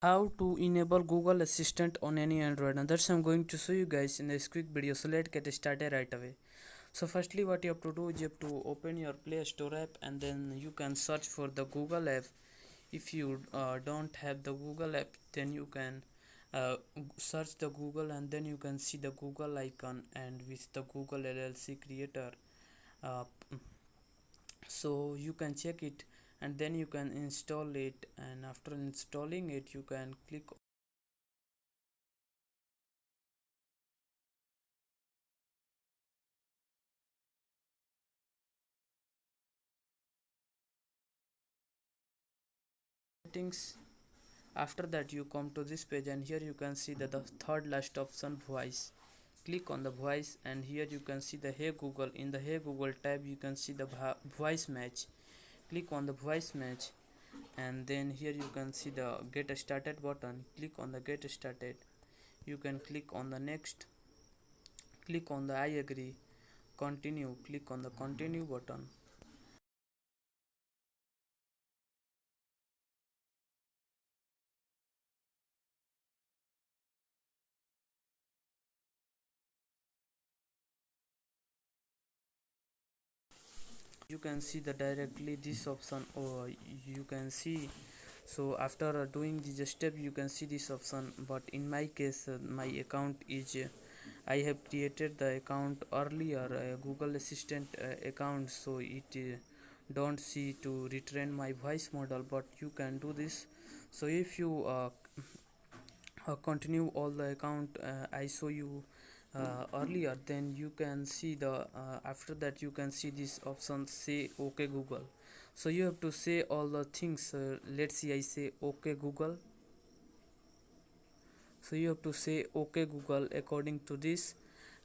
How to enable Google Assistant on any Android, and that's I'm going to show you guys in this quick video. So let's get started right away. So firstly what you have to do is you have to open your Play Store app, and then you can search for the Google app. If you don't have the Google app, then you can search the Google, and then you can see the Google icon and with the Google LLC creator. uh, so you can check it, and then you can install it, and after installing it you can click settings. After that you come to this page, and here you can see that the third last option, voice. Click on the voice, and here you can see the Hey Google. In the Hey Google tab you can see the voice match. Click on the voice match, and then here you can see the get started button. Click on the get started. You can click on the next. Click on the I agree. Continue. Click on the continue button. You can see the directly this option, or you can see. So after doing this step you can see this option, but in my case my account is I have created the account earlier, Google Assistant account, so it don't see to retrain my voice model, but you can do this. So if you continue all the account I show you earlier, then you can see the after that you can see this option, say okay Google. So you have to say all the things. Let's see, I say okay Google. So you have to say okay Google according to this,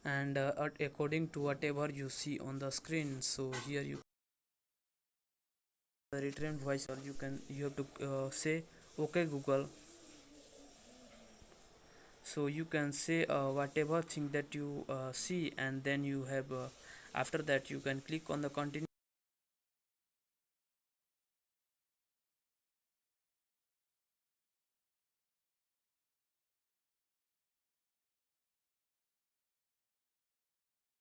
and according to whatever you see on the screen. So here you the retrained voice, or you have to say okay Google. So you can say whatever thing that you see, and then you have after that you can click on the continue.